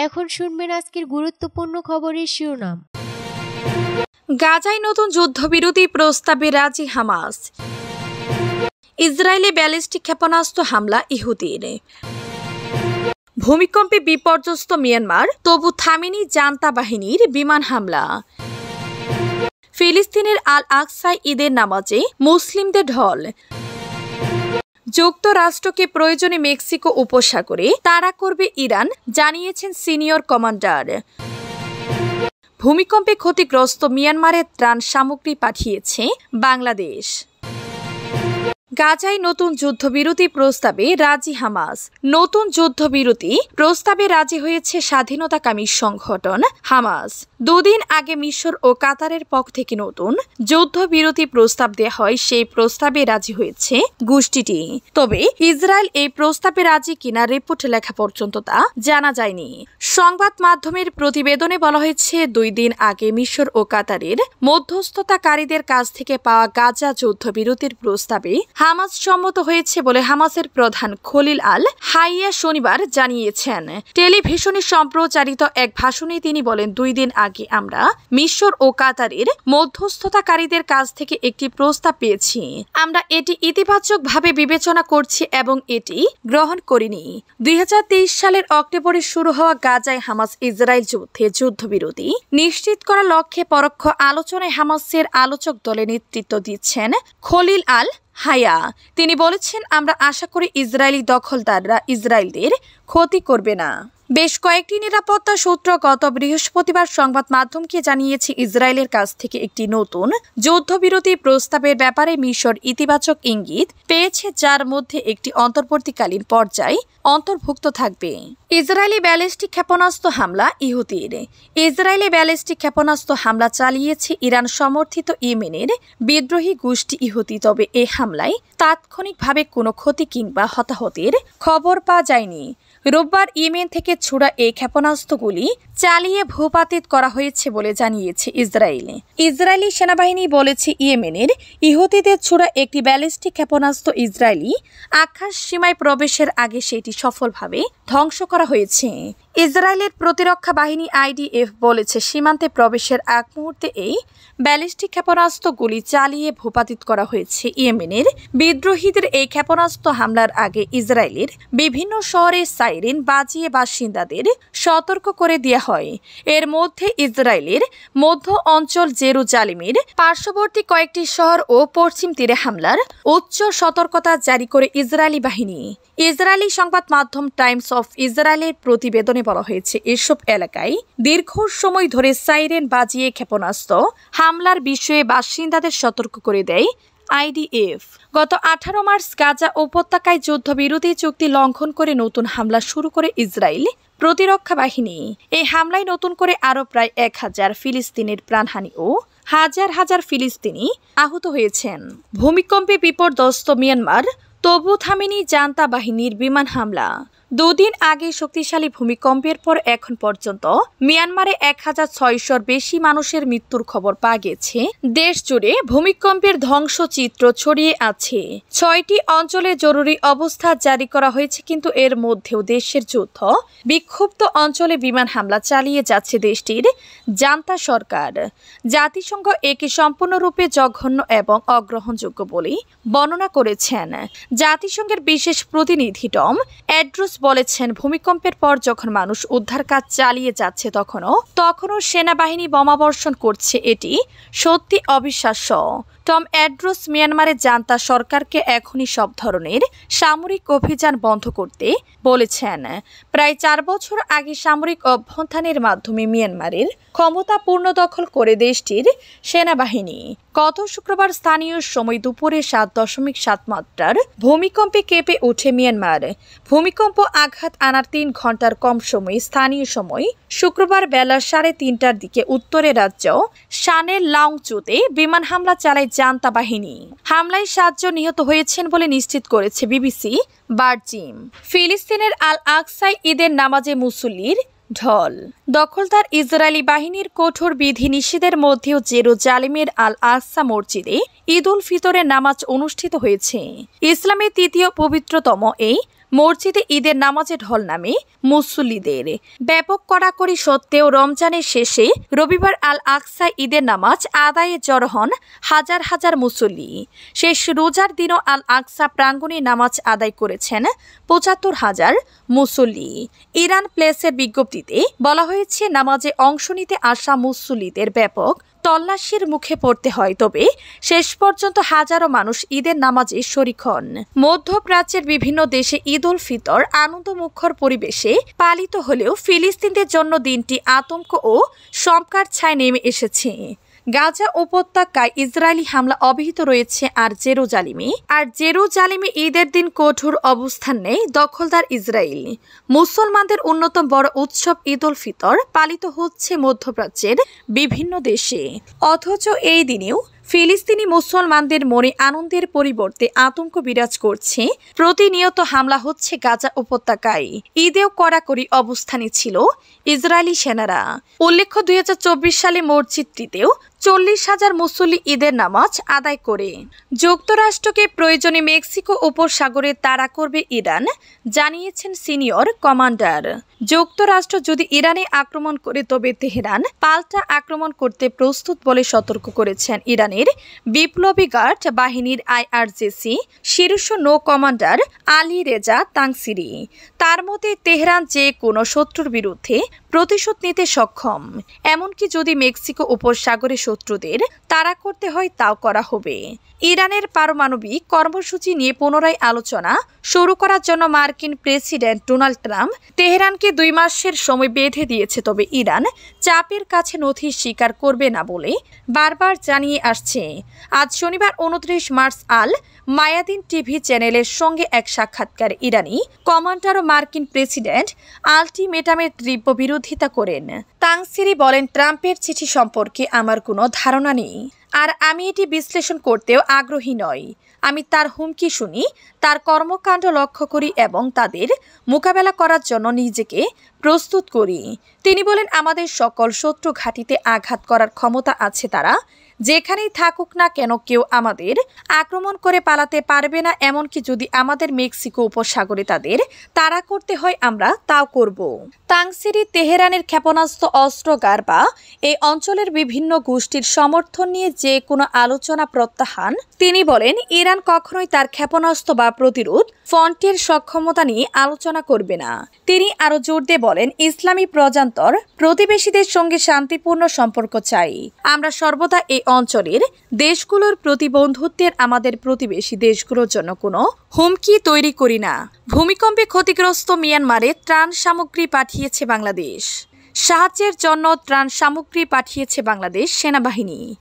এখন শুনবেন আজকের গুরুত্বপূর্ণ খবরের শিরোনাম। গাজায় নতুন যুদ্ধবিরতি প্রস্তাবে রাজি হামাস। ইসরায়েলে ব্যালিস্টিক ক্ষেপণাস্ত্র হামলা ইহুদির। ভূমিকম্পে বিপর্যস্ত মিয়ানমার, তবু থামেনি জান্তা বাহিনীর বিমান হামলা। ফিলিস্তিনের আল আকসায় ঈদের নামাজে মুসলিমদের ঢল। যুক্তরাষ্ট্রকে প্রয়োজনে মেক্সিকো উপসাগরে তাড়া করবে ইরান, জানিয়েছেন সিনিয়র কমান্ডার। ভূমিকম্পে ক্ষতিগ্রস্ত মিয়ানমারে ত্রাণ সামগ্রী পাঠিয়েছে বাংলাদেশ। গাজায় নতুন যুদ্ধবিরতি প্রস্তাবে রাজি হামাস। নতুন যুদ্ধবিরতি প্রস্তাবে রাজি হয়েছে স্বাধীনতাকামী সংগঠন হামাস। দুদিন আগে মিশর ও কাতারের পক্ষ থেকে নতুন যুদ্ধবিরতি প্রস্তাব দেওয়া হয়। সেই প্রস্তাবে রাজি হয়েছে গোষ্ঠীটি। তবে ইসরায়েল এই প্রস্তাবে রাজি কিনা রিপোর্ট লেখা পর্যন্ত তা জানা যায়নি। সংবাদ মাধ্যমের প্রতিবেদনে বলা হয়েছে, 2 দিন আগে মিশর ও কাতারের মধ্যস্থতাকারীদের কাছ থেকে পাওয়া গাজা যুদ্ধবিরতির প্রস্তাবে হামাস সম্মত হয়েছে বলে হামাসের প্রধান খলিল আল হাইয়া শনিবার জানিয়েছেন। টেলিভিশনে সম্প্রচারিত এক ভাষণে তিনি বলেন, 2 দিন আগে আমরা মিশর ও কাতারের মধ্যস্থতাকারীদের কাছ থেকে একটি প্রস্তাব পেয়েছি। আমরা এটি ইতিবাচকভাবে বিবেচনা করছি এবং এটি গ্রহণ করিনি। 2023 সালের অক্টোবরে শুরু হওয়া গাজায় হামাস ইসরায়েল যুদ্ধে যুদ্ধবিরতি নিশ্চিত করার লক্ষ্যে পরোক্ষ আলোচনায় হামাসের আলোচক দলে নেতৃত্ব দিচ্ছেন খলিল আল হায়া। তিনি বলেছেন, আমরা আশা করি ইসরায়েলি দখলদাররা ইসরায়েলদের ক্ষতি করবে না। বেশ কয়েকটি নিরাপত্তা সূত্র গত বৃহস্পতিবার সংবাদ মাধ্যমকে জানিয়েছে, ইসরায়েলের কাছ থেকে একটি নতুন যুদ্ধবিরতি প্রস্তাবের ব্যাপারে মিশর ইতিবাচক ইঙ্গিত পেয়েছে, যার মধ্যে একটি অন্তর্বর্তীকালীন পর্যায় অন্তর্ভুক্ত থাকবে। ইসরায়েলি ব্যালিস্টিক ক্ষেপণাস্ত্র হামলা ইহুদির। ইসরায়েলি ব্যালিস্টিক ক্ষেপণাস্ত্র হামলা চালিয়েছে ইরান সমর্থিত ইয়েমেনের বিদ্রোহী গোষ্ঠী ইহুদি। তবে এই হামলায় তাৎক্ষণিকভাবে কোনো ক্ষতি কিংবা হতাহতের খবর পাওয়া যায়নি। রোববার ইয়েমেন থেকে ছোড়া এই ক্ষেপণাস্ত্রগুলি চালিয়ে ভূপাতিত করা হয়েছে বলে জানিয়েছে ইসরায়েল। ইসরায়েলি সেনাবাহিনী বলেছে, ইয়েমেনের ইহুদিদের ছোড়া একটি ব্যালিস্টিক ক্ষেপণাস্ত্র ইসরায়েলি আকাশ সীমায় প্রবেশের আগে সেটি সফলভাবে ধ্বংস করা হয়েছে। ইসরায়েলের প্রতিরক্ষা বাহিনী IDF বলেছে, সীমান্তে প্রবেশের আগ মুহূর্তে এই ব্যালিস্টিক ক্ষেপণাস্ত্রগুলি চালিয়ে ভূপাতিত করা হয়েছে। ইয়েমেনের বিদ্রোহীদের এই ক্ষেপণাস্ত্র হামলার আগে ইসরায়েলের বিভিন্ন শহরে সাইরেন বাজিয়ে বাসিন্দাদের সতর্ক করে দেওয়া হয়। এর মধ্যে ইসরায়েলের মধ্য অঞ্চল জেরুজালেমের পার্শ্ববর্তী কয়েকটি শহর ও পশ্চিম তীরে হামলার উচ্চ সতর্কতা জারি করে ইসরায়েলি বাহিনী। ইসরায়েলি সংবাদ মাধ্যম টাইমস অফ ইসরায়েলের প্রতিবেদনে বলা হয়েছে, এসব এলাকায় দীর্ঘ সময় ধরে সাইরেন বাজিয়ে ক্ষেপণাস্ত্র হামলার বিষয়ে বাসিন্দাদের সতর্ক করে দেয় IDF। গত 18 মার্চ গাজা উপত্যকায় যুদ্ধবিরতি চুক্তি লঙ্ঘন করে নতুন হামলা শুরু করে ইসরায়েল প্রতিরক্ষা বাহিনী। এই হামলায় নতুন করে আরও প্রায় 1000 ফিলিস্তিনের প্রাণহানি ও হাজার হাজার ফিলিস্তিনি আহত হয়েছেন। ভূমিকম্পে বিপর্যস্ত মিয়ানমার, তবু থামেনি জান্তা বাহিনীর বিমান হামলা। 2 দিন আগে শক্তিশালী ভূমিকম্পের পর এখন পর্যন্ত মিয়ানমারে 1600-র বেশি মানুষের মৃত্যুর খবর পাওয়া গেছে। দেশ জুড়ে ভূমিকম্পের ধ্বংসচিত্র ছড়িয়ে আছে। 6টি অঞ্চলে জরুরি অবস্থা জারি করা হয়েছে, কিন্তু এর মধ্যেও দেশের যুদ্ধ বিক্ষুব্ধ অঞ্চলে বিমান হামলা চালিয়ে যাচ্ছে দেশটির জান্তা সরকার। জাতিসংঘ একে সম্পূর্ণরূপে জঘন্য এবং অগ্রহণযোগ্য বলে বর্ণনা করেছেন। জাতিসংঘের বিশেষ প্রতিনিধি টম এড্রুস বলেছেন, ভূমিকম্পের পর যখন মানুষ উদ্ধার কাজ চালিয়ে যাচ্ছে তখনও সেনাবাহিনী বোমাবর্ষণ করছে, এটি সত্যি অবিশ্বাস্য। টম এড্রুস মিয়ানমারের জান্তা সরকারকে এখনই সব ধরনের সামরিক অভিযান বন্ধ করতে বলেছেন। প্রায় 4 বছর আগে সামরিক অভ্যুত্থানের মাধ্যমে মিয়ানমারের ক্ষমতা পুনর্দখল করে দেশটির সেনাবাহিনী। গত শুক্রবার স্থানীয় সময় দুপুরে 7.7 মাত্রার ভূমিকম্পে কেঁপে ওঠে মিয়ানমার। ভূমিকম্প আঘাত আনার 3 ঘন্টার কম সময়ে স্থানীয় সময় শুক্রবার বেলা 3:30টার দিকে উত্তরের রাজ্য শানের লাংচুতে বিমান হামলা চালায় জান্তা বাহিনী। হামলায় 7 জন নিহত হয়েছেন বলে নিশ্চিত করেছে বিবিসি বার্জিম। ফিলিস্তিনের আল আকসায় ঈদের নামাজে মুসল্লির ঢল। দখলদার ইসরায়েলি বাহিনীর কঠোর বিধিনিষেধের মধ্যেও জেরুজালেমের আল আকসা মসজিদে ঈদ উল ফিতরের নামাজ অনুষ্ঠিত হয়েছে। ইসলামের 3য় পবিত্রতম এই মসজিদে ঈদের নামাজে ঢল নামে মুসল্লিদের। ব্যাপক কড়াকড়ি সত্ত্বেও রমজানের শেষে রবিবার আল আকসা ঈদের নামাজ আদায়ে জড়ো হন হাজার হাজার মুসল্লি। শেষ রোজার দিনও আল আকসা প্রাঙ্গণে নামাজ আদায় করেছেন ৭৫,০০০ মুসল্লি। ইরান প্লেসের বিজ্ঞপ্তিতে বলা হয়েছে, নামাজে অংশ নিতে আসা মুসল্লিদের ব্যাপক তল্লাশির মুখে পড়তে হয়, তবে শেষ পর্যন্ত হাজারো মানুষ ঈদের নামাজে শরিক হন। মধ্যপ্রাচ্যের বিভিন্ন দেশে ঈদ উল ফিতর আনন্দমুখর পরিবেশে পালিত হলেও ফিলিস্তিনদের জন্য দিনটি আতঙ্ক ও শঙ্কার ছায় নেমে এসেছে। গাজা উপত্যকায় ইসরায়েলি হামলা অব্যাহত রয়েছে। আর জেরুজালেমে ঈদের দিন কঠোর অবস্থান নেয় দখলদার ইসরায়েল। মুসলমানদের অন্যতম বড় উৎসব ঈদ উল ফিতর পালিত হচ্ছে মধ্যপ্রাচ্যের বিভিন্ন দেশে, অথচ এই দিনেও ফিলিস্তিনি মুসলমানদের মনে আনন্দের পরিবর্তে আতঙ্ক বিরাজ করছে। প্রতিনিয়ত হামলা হচ্ছে গাজা উপত্যকায়। ঈদেও কড়াকড়ি অবস্থানে ছিল ইসরায়েলি সেনারা। উল্লেখ্য, ২০২৪ সালে মসজিদটিতেও ৪০,০০০ মুসল্লি ঈদের নামাজ আদায় করে। যুক্তরাষ্ট্রকে প্রয়োজনে মেক্সিকো উপসাগরে তাড়া করবে ইরান, জানিয়েছেন সিনিয়র কমান্ডার। যুক্তরাষ্ট্র যদি ইরানে আক্রমণ করে তবে তেহরান পাল্টা আক্রমণ করতে প্রস্তুত বলে সতর্ক করেছেন ইরানের বিপ্লবী গার্ড বাহিনীর IRGC শীর্ষ নৌ কমান্ডার আলী রেজা তাংসিরি। তার মতে, তেহরান যে কোনো শত্রুর বিরুদ্ধে প্রতিশোধ নিতে সক্ষম, এমনকি যদি মেক্সিকো উপসাগরে শত্রুদের তাড়া করতে হয় তাও করা হবে। ইরানের পারমাণবিক কর্মসূচি নিয়ে পুনরায় আলোচনা শুরু করার জন্য মার্কিন প্রেসিডেন্ট ডোনাল্ড ট্রাম্প তেহরানকে ২ মাসের সময় বেঁধে দিয়েছে, তবে ইরান চাপের কাছে নথি স্বীকার করবে না বলে বারবার জানিয়ে আসছে। আজ শনিবার ২৯ মার্চ আল মায়াদিন টিভি চ্যানেলের সঙ্গে এক সাক্ষাৎকারে ইরানি কমান্ডার ও মার্কিন প্রেসিডেন্ট আলটিমেটামের তীব্র বিরোধিতা করেন। তাংসিরি বলেন, ট্রাম্পের চিঠি সম্পর্কে আমার কোনো ধারণা নেই, আর আমি এটি বিশ্লেষণ করতেও আগ্রহী নই। আমি তার হুমকি শুনি, তার কর্মকাণ্ড লক্ষ্য করি এবং তাদের মোকাবেলা করার জন্য নিজেকে প্রস্তুত করি। তিনি বলেন, আমাদের সকল শত্রু ঘাঁটিতে আঘাত করার ক্ষমতা আছে, তারা যেখানেই থাকুক না কেন কেউ আমাদের আক্রমণ করে পালাতে পারবে না। এমনকি যদি আমাদের মেক্সিকো উপসাগরে তাদের তাড়া করতে হয় আমরা তাও করব। তাংসিরি তেহরানের ক্ষেপণাস্ত্র অস্ত্রাগার বা এই অঞ্চলের বিভিন্ন গোষ্ঠীর সমর্থন নিয়ে যে কোনো আলোচনা প্রত্যাখ্যান। তিনি বলেন, ইরান কখনোই তার ক্ষেপণাস্ত্র বা প্রতিরোধ ফ্রন্টের সক্ষমতা নিয়ে আলোচনা করবে না। তিনি আরও জোর দিয়ে বলেন, ইসলামী প্রজাতন্ত্র প্রতিবেশীদের সঙ্গে শান্তিপূর্ণ সম্পর্ক চাই। আমরা সর্বদা এই অঞ্চলের দেশগুলোর প্রতি বন্ধুত্বের আমাদের প্রতিবেশী দেশগুলোর জন্য কোনো হুমকি তৈরি করি না। ভূমিকম্পে ক্ষতিগ্রস্ত মিয়ানমারে ত্রাণ সামগ্রী পাঠিয়েছে বাংলাদেশ। সাহায্যের জন্য ত্রাণ সামগ্রী পাঠিয়েছে বাংলাদেশ সেনাবাহিনী।